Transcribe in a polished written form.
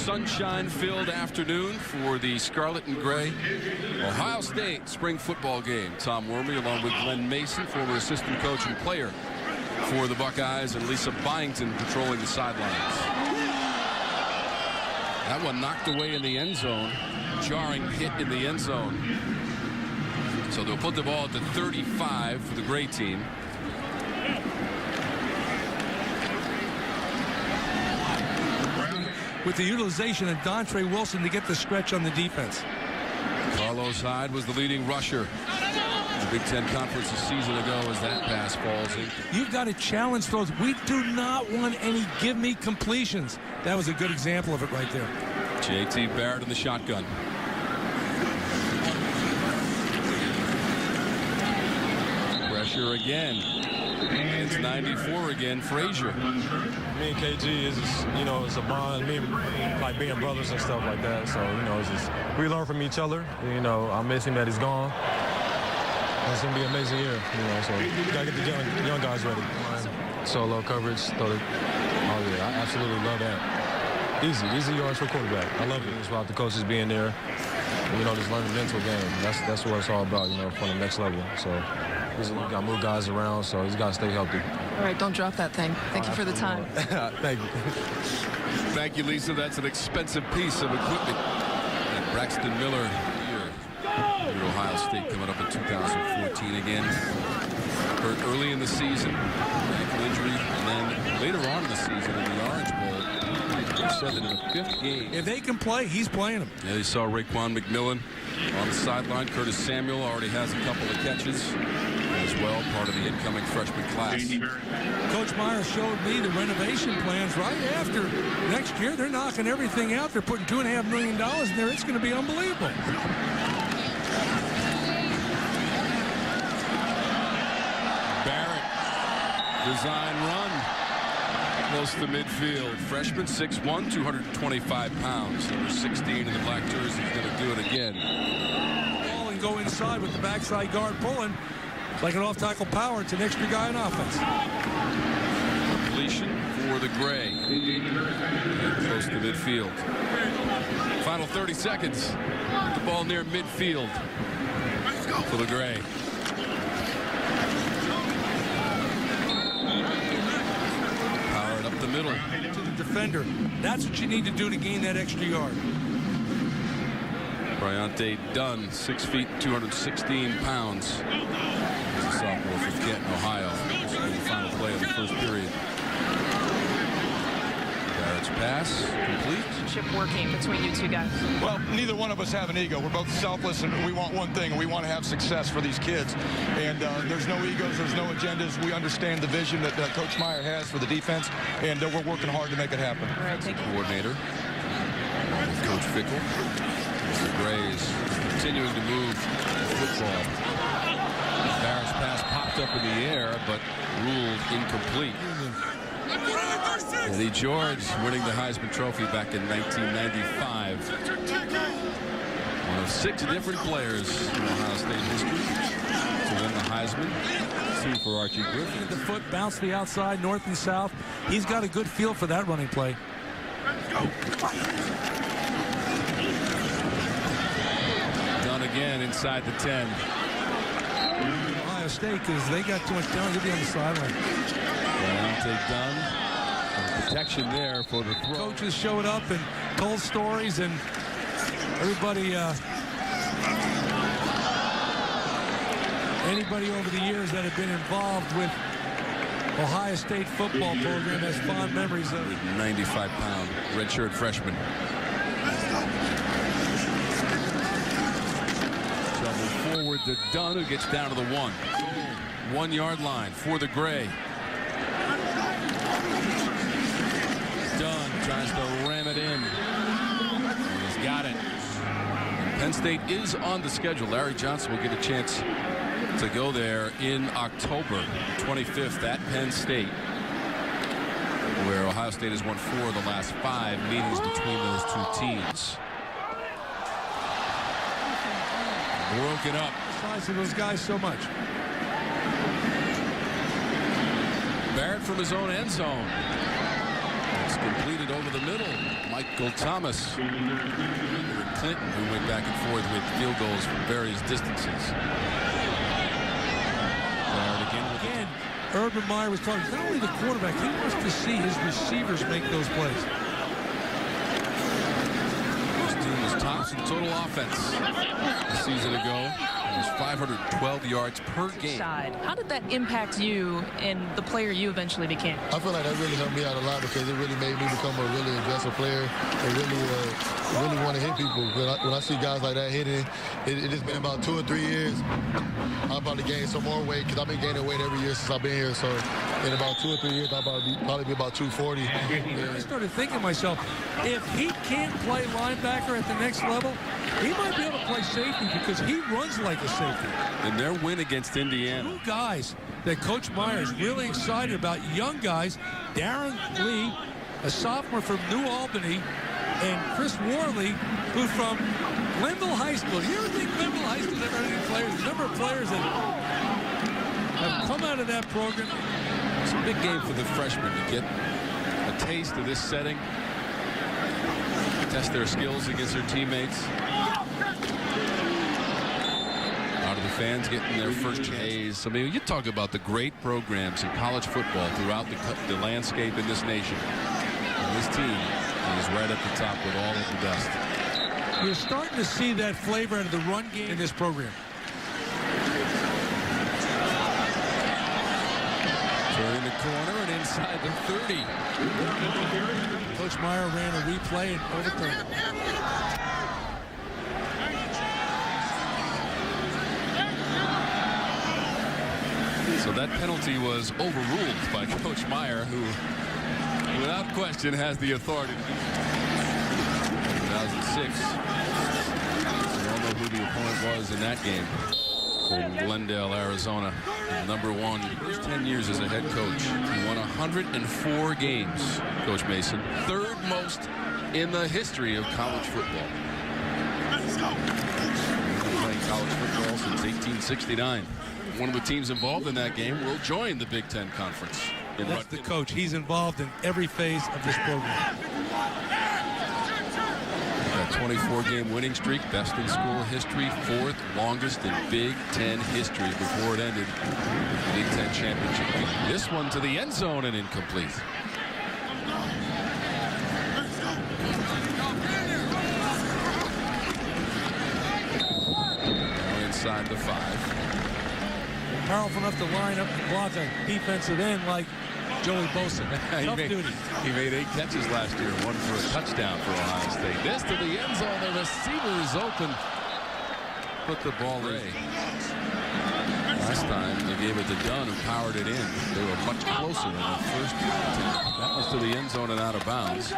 sunshine-filled afternoon for the Scarlet and Gray Ohio State spring football game. Tom Wormley along with Glenn Mason, former assistant coach and player for the Buckeyes, and Lisa Byington patrolling the sidelines. That one knocked away in the end zone. Jarring hit in the end zone. So they'll put the ball at the 35 for the Gray team. With the utilization of Dontre Wilson to get the stretch on the defense. Carlos Hyde was the leading rusher in the Big Ten Conference a season ago as that pass falls in. You've got to challenge throws. We do not want any give-me completions. That was a good example of it right there. J.T. Barrett in the shotgun. Pressure again. It's 94 again. Frazier. Me and KG is just, it's a bond. Me, like being brothers and stuff like that. So, it's just, we learn from each other. I miss him that he's gone. It's going to be an amazing year, so you got to get the young guys ready. Solo coverage. Oh, yeah, I absolutely love that. Easy yards for quarterback. I love it. It's about the coaches being there. Just learning the mental game. That's what it's all about, for the next level. So he's got to move guys around, so he's got to stay healthy. All right, don't drop that thing. Thank you for the time. Thank you. Thank you, Lisa. That's an expensive piece of equipment. And Braxton Miller here at Ohio State coming up in 2014 again. Hurt early in the season, ankle injury, and then later on in the season in the Orange Bowl. He said that in the 5th game. If they can play, he's playing them. Yeah, you saw Raekwon McMillan on the sideline. Curtis Samuel already has a couple of catches as well, part of the incoming freshman class. Coach Meyer showed me the renovation plans right after next year. They're knocking everything out. They're putting $2.5 million in there. It's going to be unbelievable. Barrett, design run. Close to midfield. Freshman, 6'1", 225 pounds. Number 16 in the black jersey is going to do it again. Ball and go inside with the backside guard pulling. Like an off-tackle power. It's an extra guy in offense. Completion for the Gray. And close to midfield. Final 30 seconds. The ball near midfield for the Gray. Powered up the middle. To the defender. That's what you need to do to gain that extra yard. Bryante Dunn, 6 feet, 216 pounds. He's a sophomore from Canton, Ohio. This will be the final play of the first period. Barrett's pass, complete. Relationship working between you two guys. Well, neither one of us have an ego. We're both selfless, and we want one thing. We want to have success for these kids. And there's no egos. There's no agendas. We understand the vision that Coach Meyer has for the defense, and we're working hard to make it happen. All right, thank you. Coordinator, Coach Fickle. The Grays continuing to move the football. Barrett's pass popped up in the air, but ruled incomplete. Eddie George winning the Heisman Trophy back in 1995. One of 6 different players in Ohio State history to win the Heisman. 2 for Archie Griffin. The foot bounced the outside, north and south. He's got a good feel for that running play. Done again inside the 10. Ohio State, because they got too much down. He'll be on the sideline. Bryante Dunn. Protection there for the throw. Coaches showed up and told stories, and everybody, anybody over the years that have been involved with Ohio State football program has fond memories of 95-pound redshirt freshman. Trouble forward to Dunn, who gets down to the 1 yard line for the Gray. Dunn tries to ram it in. He's got it. And Penn State is on the schedule. Larry Johnson will get a chance to go there in October 25th at Penn State, where Ohio State has won 4 of the last 5 meetings between those 2 teams. Broken up. I see those guys so much. Barrett from his own end zone. It's completed over the middle. Michael Thomas. Clinton, who went back and forth with field goals from various distances. Again, Urban Meyer was talking, not only the quarterback, he wants to see his receivers make those plays. This team was tops in total offense a season ago. It was 512 yards per game. How did that impact you and the player you eventually became? I feel like that really helped me out a lot because it really made me become a really aggressive player and really want to hit people. When I see guys like that hitting, it has been about 2 or 3 years. I'll probably gain some more weight because I've been gaining weight every year since I've been here. So in about 2 or 3 years, I'll probably be about 240. I started thinking to myself, if he can't play linebacker at the next level, he might be able to play safety because he runs like a safety. In their win against Indiana. 2 guys that Coach Meyer is really excited about, young guys, Darren Lee, a sophomore from New Albany, and Chris Worley, who's from Glenville High School. You ever think Glenville High School's ever had any players? The number of players that have come out of that program. It's a big game for the freshmen to get a taste of this setting, test their skills against their teammates. Out of the fans getting their first chance. I mean, you talk about the great programs in college football throughout the landscape in this nation. And this team is right at the top with all of the best. You're starting to see that flavor out of the run game in this program. Turning the corner and inside the 30. Coach Meyer ran a replay and overturned. So that penalty was overruled by Coach Meyer, who, without question, has the authority. 2006. We all know who the opponent was in that game. From Glendale, Arizona. Number 1, first 10 years as a head coach. He won 104 games, Coach Mason. 3rd most in the history of college football. Playing college football since 1869. One of the teams involved in that game will join the Big Ten Conference. That's the coach. He's involved in every phase of this program. That 24-game winning streak, best in school history, 4th longest in Big Ten history before it ended the Big Ten championship game. This one to the end zone and incomplete. Now inside the 5. Powerful enough to line up and block a defensive end like Joey Bosa. Tough duty. He made 8 catches last year, 1 for a touchdown for Ohio State. This to the end zone. The receiver is open. Put the ball in. Last time they gave it to Dunn, who powered it in. They were much closer in the first attempt. That was to the end zone and out of bounds.